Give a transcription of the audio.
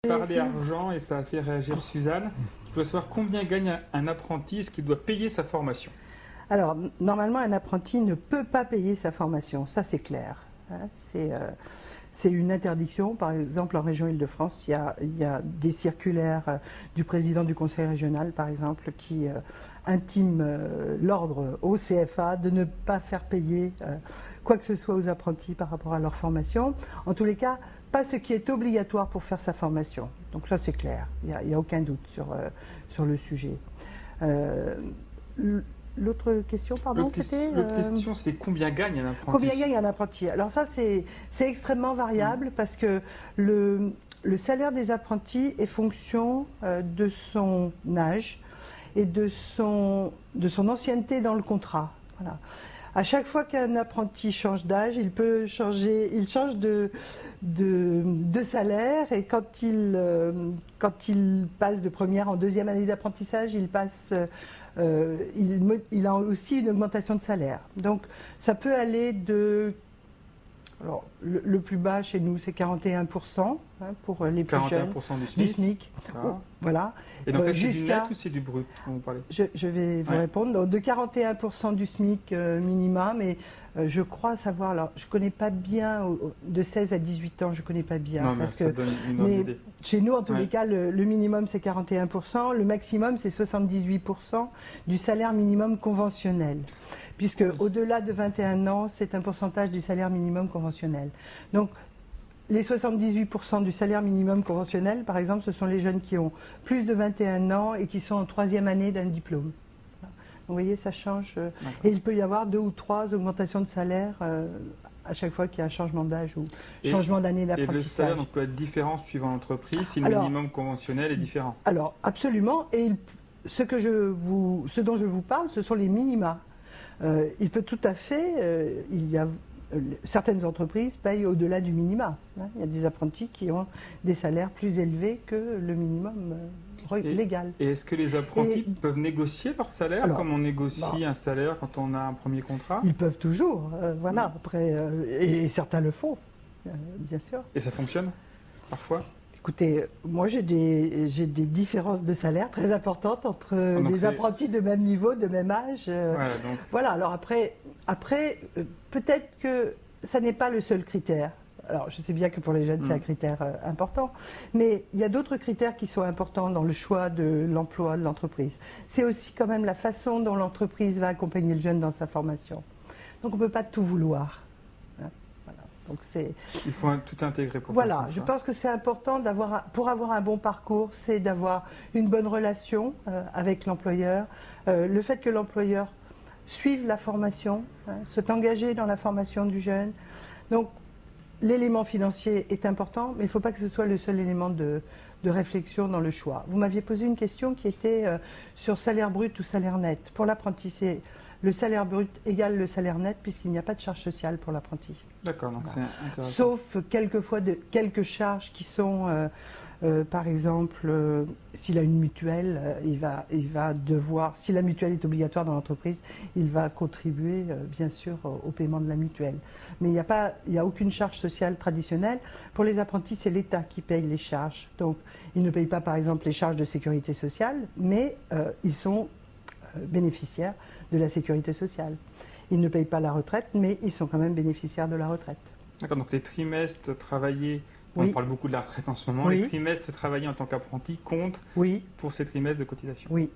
Parler argent et ça a fait réagir Suzanne. Je voudrais savoir combien gagne un apprenti, est-ce qu'il doit payer sa formation? Alors, normalement, un apprenti ne peut pas payer sa formation, ça c'est clair. Hein. C'est une interdiction. Par exemple, en région Île-de-France, il y a des circulaires du président du conseil régional, par exemple, qui intiment l'ordre au CFA de ne pas faire payer quoi que ce soit aux apprentis par rapport à leur formation. En tous les cas, pas ce qui est obligatoire pour faire sa formation. Donc là, c'est clair, il n'y a aucun doute sur le sujet. L'autre question, pardon, c'était L'autre question, c'était combien gagne un apprenti? Combien gagne un apprenti? Alors ça, c'est extrêmement variable parce que le salaire des apprentis est fonction de son âge et de son ancienneté dans le contrat. Voilà. À chaque fois qu'un apprenti change d'âge, il change de salaire, et quand il passe de première en deuxième année d'apprentissage, il a aussi une augmentation de salaire. Donc ça peut aller de... Alors, le plus bas chez nous, c'est 41% pour les plus jeunes. 41% du SMIC. Voilà. Et donc, c'est du net ou c'est du brut dont vous parlez? Je vais vous répondre. Donc, de 41% du SMIC minimum, mais je crois savoir, alors je ne connais pas bien, de 16 à 18 ans, je ne connais pas bien. Non, mais ça donne une autre idée. Chez nous, en tous les cas, le minimum c'est 41%, le maximum c'est 78% du salaire minimum conventionnel. Puisque au-delà de 21 ans, c'est un pourcentage du salaire minimum conventionnel. Donc, les 78% du salaire minimum conventionnel, par exemple, ce sont les jeunes qui ont plus de 21 ans et qui sont en troisième année d'un diplôme. Donc, vous voyez, ça change. Et il peut y avoir 2 ou 3 augmentations de salaire à chaque fois qu'il y a un changement d'âge ou changement d'année d'apprentissage. Et le salaire donc, peut être différent suivant l'entreprise si le minimum conventionnel est différent? Alors, absolument. Et ce dont je vous parle, ce sont les minima. Il peut tout à fait, certaines entreprises payent au-delà du minima. Hein. Il y a des apprentis qui ont des salaires plus élevés que le minimum légal. Et est-ce que les apprentis peuvent négocier leur salaire comme on négocie un salaire quand on a un premier contrat? Ils peuvent toujours, voilà. Après, et certains le font, bien sûr. Et ça fonctionne parfois? Écoutez, moi j'ai des différences de salaire très importantes entre des apprentis de même niveau, de même âge. Voilà, alors après peut-être que ça n'est pas le seul critère. Alors je sais bien que pour les jeunes c'est un critère important, mais il y a d'autres critères qui sont importants dans le choix de l'emploi de l'entreprise. C'est aussi quand même la façon dont l'entreprise va accompagner le jeune dans sa formation. Donc on ne peut pas tout vouloir. Donc il faut tout intégrer pour voilà, faire ça. Je pense que c'est important pour avoir un bon parcours, c'est d'avoir une bonne relation avec l'employeur, le fait que l'employeur suive la formation, soit engagé dans la formation du jeune. Donc l'élément financier est important, mais il ne faut pas que ce soit le seul élément de réflexion dans le choix. Vous m'aviez posé une question qui était sur salaire brut ou salaire net. Pour l'apprenti, c'est le salaire brut égale le salaire net puisqu'il n'y a pas de charge sociale pour l'apprenti. D'accord, donc c'est intéressant. Sauf quelques charges qui sont, par exemple, s'il a une mutuelle, il va devoir, si la mutuelle est obligatoire dans l'entreprise, il va contribuer bien sûr au paiement de la mutuelle. Mais il n'y a aucune charge sociale traditionnelle. Pour les apprentis, c'est l'État qui paye les charges. Donc, ils ne payent pas par exemple les charges de sécurité sociale, mais ils sont bénéficiaires de la sécurité sociale. Ils ne payent pas la retraite, mais ils sont quand même bénéficiaires de la retraite. D'accord, donc les trimestres travaillés, on parle beaucoup de la retraite en ce moment, les trimestres travaillés en tant qu'apprenti comptent pour ces trimestres de cotisation. Oui.